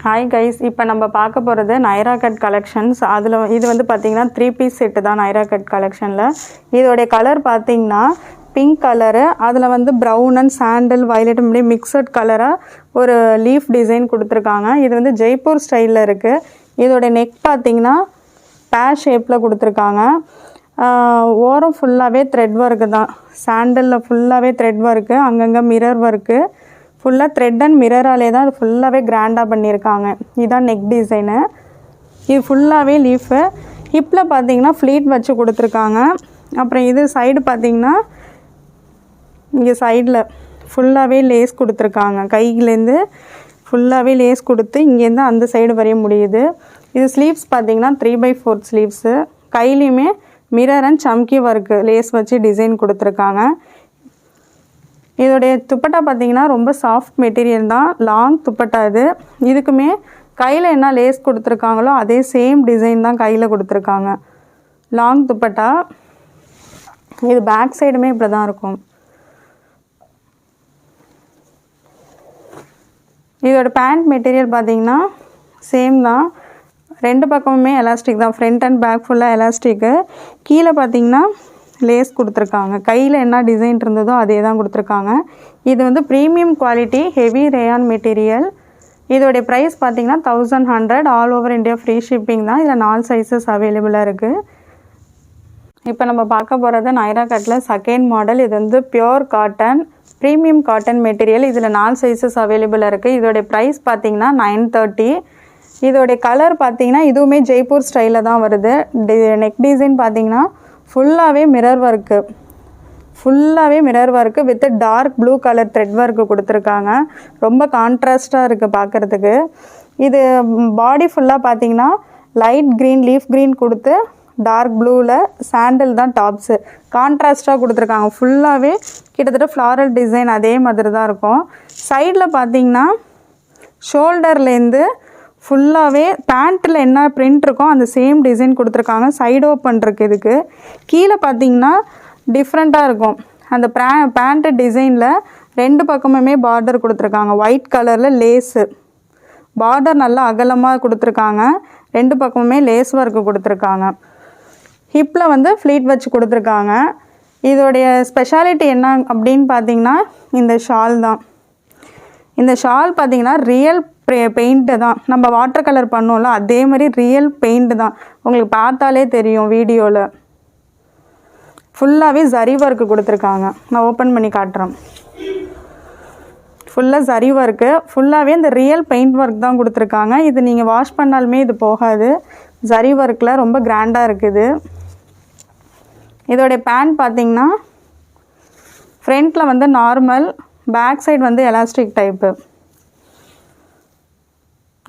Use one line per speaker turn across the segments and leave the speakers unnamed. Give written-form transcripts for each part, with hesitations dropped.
Hi guys, இப்போ நம்ம பார்க்க போகிறது நைரா கட் கலெக்ஷன்ஸ். அதில் இது வந்து பார்த்திங்கன்னா 3 பீஸ் செட்டு தான் நைரா கட் கலெக்ஷனில். இதோடைய கலர் பார்த்திங்கன்னா பிங்க் கலரு, அதில் வந்து ப்ரௌன் அண்ட் சாண்டல் வயலட் இப்படி மிக்சட் கலராக ஒரு லீஃப் டிசைன் கொடுத்துருக்காங்க. இது வந்து ஜெய்ப்பூர் ஸ்டைலில் இருக்குது. இதோடைய நெக் பார்த்திங்கன்னா பேர் ஷேப்பில் கொடுத்துருக்காங்க. ஓரம் ஃபுல்லாகவே த்ரெட் ஒர்க்கு தான். சாண்டலில் ஃபுல்லாகவே த்ரெட் ஒர்க்கு, அங்கங்கே மிரர் ஒர்க்கு, ஃபுல்லாக த்ரெட் அண்ட் மிரராலே தான் அது ஃபுல்லாகவே கிராண்டாக பண்ணியிருக்காங்க. இதுதான் நெக் டிசைனு. இது ஃபுல்லாகவே லீஃபு. ஹிப்பில் பார்த்தீங்கன்னா ஃப்ளீட் வச்சு கொடுத்துருக்காங்க. அப்புறம் இது சைடு பார்த்திங்கன்னா இங்கே சைடில் ஃபுல்லாகவே லேஸ் கொடுத்துருக்காங்க. கையிலேருந்து ஃபுல்லாகவே லேஸ் கொடுத்து இங்கேருந்து அந்த சைடு வரைய முடியுது. இது ஸ்லீவ்ஸ் பார்த்திங்கன்னா 3/4 ஸ்லீவ்ஸு. கையிலையுமே mirror and chamki work lace வச்சு டிசைன் கொடுத்துருக்காங்க. இதோடைய துப்பட்டா பார்த்திங்கன்னா ரொம்ப சாஃப்ட் மெட்டீரியல் தான், லாங் துப்பட்டா இது. இதுக்குமே கையில் என்ன லேஸ் கொடுத்துருக்காங்களோ அதே சேம் டிசைன் தான் கையில் கொடுத்துருக்காங்க. லாங் துப்பட்டா. இது பேக் சைடுமே இப்படி தான் இருக்கும். இதோட பேண்ட் மெட்டீரியல் பார்த்திங்கன்னா சேம் தான், ரெண்டு பக்கமுமே எலாஸ்டிக் தான். ஃப்ரண்ட் அண்ட் பேக் ஃபுல்லாக எலாஸ்டிக்கு. கீழே பார்த்திங்கன்னா லேஸ் கொடுத்துருக்காங்க. கையில் என்ன டிசைன் இருந்ததோ அதே தான் கொடுத்துருக்காங்க. இது வந்து premium quality heavy rayon material. இதோடைய ப்ரைஸ் பார்த்திங்கன்னா 1100. All over India free shipping தான். இதில் 4 சைஸஸ் அவைலபிளாக இருக்குது. இப்போ நம்ம பார்க்க போகிறது நைரா கட்டில் செகண்ட் மாடல். இது வந்து pure cotton, premium cotton material. இதில் 4 சைஸஸ் அவைலபிளாக இருக்குது. இதோடைய ப்ரைஸ் பார்த்திங்கன்னா 930. இதோடைய கலர் பார்த்திங்கன்னா இதுவுமே ஜெய்ப்பூர் ஸ்டைலில் தான் வருது. நெக் டிசைன் பார்த்திங்கன்னா ஃபுல்லாகவே mirror work with dark blue colour thread work கொடுத்துருக்காங்க. ரொம்ப கான்ட்ராஸ்டாக இருக்குது பார்க்குறதுக்கு. இது பாடி ஃபுல்லாக பார்த்திங்கன்னா லைட் க்ரீன், லீஃப் க்ரீன் கொடுத்து டார்க் ப்ளூவில் சாண்டல் தான் டாப்ஸு. கான்ட்ராஸ்டாக கொடுத்துருக்காங்க. ஃபுல்லாகவே கிட்டத்தட்ட ஃப்ளாரல் டிசைன் அதே மாதிரி தான் இருக்கும். சைடில் பார்த்திங்கன்னா ஷோல்டர்லேருந்து ஃபுல்லாகவே பேண்ட்டில் என்ன பிரிண்ட் இருக்கோ அந்த சேம் டிசைன் கொடுத்துருக்காங்க. சைடு ஓப்பன் இருக்குது இதுக்கு. கீழே பார்த்திங்கன்னா டிஃப்ரெண்ட்டாக இருக்கும். அந்த பேண்ட்டு டிசைனில் ரெண்டு பக்கமுமே பார்டர் கொடுத்துருக்காங்க. ஒயிட் கலரில் லேஸு பார்டர் நல்லா அகலமாக கொடுத்துருக்காங்க. ரெண்டு பக்கமுமே லேஸ் ஒர்க்கு கொடுத்துருக்காங்க. ஹிப்பில் வந்து ஃப்ளீட் வச்சு கொடுத்துருக்காங்க. இதோடைய ஸ்பெஷாலிட்டி என்ன அப்படின்னு பார்த்திங்கன்னா இந்த ஷால் தான். இந்த ஷால் பார்த்திங்கன்னா ரியல் பெயிண்ட்டு தான். நம்ம வாட்டர் கலர் பண்ணோம்ல அதே மாதிரி ரியல் பெயிண்ட்டு தான். உங்களுக்கு பார்த்தாலே தெரியும் வீடியோவில். ஃபுல்லாகவே ஜரி ஒர்க்கு கொடுத்துருக்காங்க. நான் ஓப்பன் பண்ணி காட்டுறேன். ஃபுல்லாக ஜரி ஒர்க்கு, ஃபுல்லாகவே இந்த ரியல் பெயிண்ட் ஒர்க் தான் கொடுத்துருக்காங்க. இது நீங்கள் வாஷ் பண்ணாலுமே இது போகாது. ஜரி ஒர்க்கில் ரொம்ப கிராண்டாக இருக்குது. இதோடைய பேண்ட் பார்த்திங்கன்னா ஃப்ரண்ட்டில் வந்து நார்மல், பேக் சைடு வந்து எலாஸ்டிக் டைப்பு.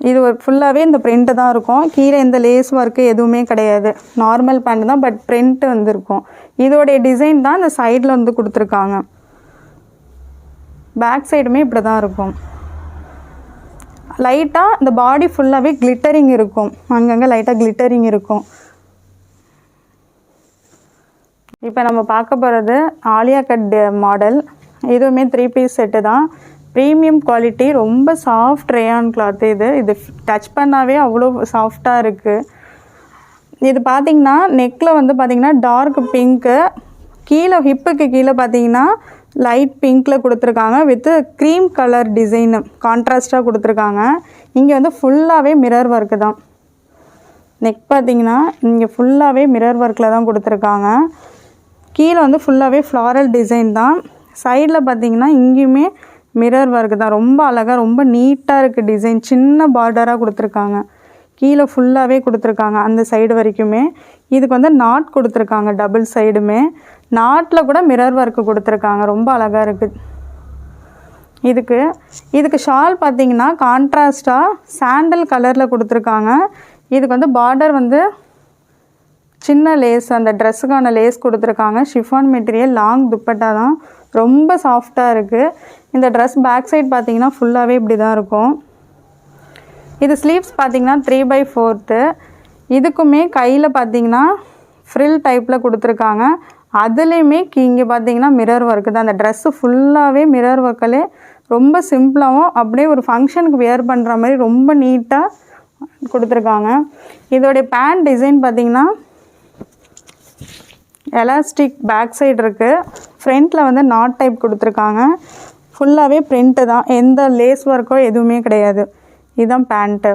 இது ஒரு ஃபுல்லாகவே இந்த பிரிண்ட்டு தான் இருக்கும். கீழே இந்த லேஸ் ஒர்க்கு எதுவுமே கிடையாது. நார்மல் பேண்ட் தான், பட் பிரிண்ட்டு வந்து இருக்கும். இதோடைய டிசைன் தான் இந்த சைடில் வந்து கொடுத்துருக்காங்க. பேக் சைடுமே இப்படி தான் இருக்கும். லைட்டாக இந்த பாடி ஃபுல்லாகவே கிளிட்டரிங் இருக்கும். அங்கங்கே லைட்டாக கிளிட்டரிங் இருக்கும். இப்போ நம்ம பார்க்க போகிறது ஆலியா கட் மாடல். இதுவுமே 3 பீஸ் செட்டு தான். ப்ரீமியம் குவாலிட்டி, ரொம்ப சாஃப்ட் ரேயான் கிளாத். இது டச் பண்ணாவே அவ்வளோ சாஃப்டாக இருக்குது. இது பார்த்திங்கன்னா நெக்கில் வந்து பார்த்திங்கன்னா டார்க் பிங்க்கு, கீழே ஹிப்புக்கு கீழே பார்த்திங்கன்னா லைட் பிங்க்கில் கொடுத்துருக்காங்க. வித்து க்ரீம் கலர் டிசைனு கான்ட்ராஸ்டாக கொடுத்துருக்காங்க. இங்கே வந்து ஃபுல்லாகவே மிரர் ஒர்க்கு தான். நெக் பார்த்திங்கன்னா இங்கே ஃபுல்லாகவே மிரர் ஒர்க்கில் தான் கொடுத்துருக்காங்க. கீழே வந்து ஃபுல்லாகவே ஃப்ளாரல் டிசைன் தான். சைடில் பார்த்திங்கன்னா இங்கேயுமே மிரர் ஒர்க்கு தான். ரொம்ப அழகாக, ரொம்ப நீட்டாக இருக்குது டிசைன். சின்ன பார்டராக கொடுத்துருக்காங்க. கீழே ஃபுல்லாகவே கொடுத்துருக்காங்க அந்த சைடு வரைக்குமே. இதுக்கு வந்து நாட் கொடுத்துருக்காங்க டபுள் சைடுமே. நாட்டில் கூட மிரர் ஒர்க்கு கொடுத்துருக்காங்க. ரொம்ப அழகாக இருக்குது. இதுக்கு ஷால் பார்த்திங்கன்னா கான்ட்ராஸ்டாக சாண்டல் கலரில் கொடுத்துருக்காங்க. இதுக்கு வந்து பார்டர் வந்து சின்ன லேஸ், அந்த ட்ரெஸ்ஸுக்கான லேஸ் கொடுத்துருக்காங்க. ஷிஃபான் மெட்டீரியல், லாங் துப்பட்டா தான். ரொம்ப சாஃப்டாக இருக்குது. இந்த ட்ரெஸ் பேக் சைடு பார்த்திங்கன்னா ஃபுல்லாகவே இப்படி தான் இருக்கும். இது ஸ்லீவ்ஸ் பார்த்திங்கன்னா 3/4. இதுக்குமே கையில் பார்த்திங்கன்னா ஃப்ரில் டைப்பில் கொடுத்துருக்காங்க. அதுலேயுமே இங்கே பார்த்திங்கன்னா மிரர் ஒர்க்கு தான். அந்த ட்ரெஸ்ஸு ஃபுல்லாகவே மிரர் ஒர்க்கிலே ரொம்ப சிம்பிளாகவும் அப்படியே ஒரு ஃபங்க்ஷனுக்கு வியர் பண்ணுற மாதிரி ரொம்ப நீட்டாக கொடுத்துருக்காங்க. இதோடைய பேண்ட் டிசைன் பார்த்திங்கன்னா எலாஸ்டிக் பேக் சைடு இருக்குது. ஃப்ரண்ட்டில் வந்து நாட் டைப் கொடுத்துருக்காங்க. ஃபுல்லாகவே பிரிண்ட்டு தான், எந்த லேஸ் ஒர்க்கோ எதுவுமே கிடையாது. இதுதான் பேண்ட்டு.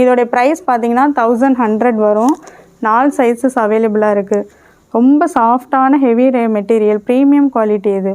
இதோடைய ப்ரைஸ் பார்த்திங்கன்னா 1100 வரும். 4 சைஸஸ் அவைலபிளாக இருக்குது. ரொம்ப சாஃப்டான ஹெவி மெட்டீரியல், ப்ரீமியம் குவாலிட்டி இது.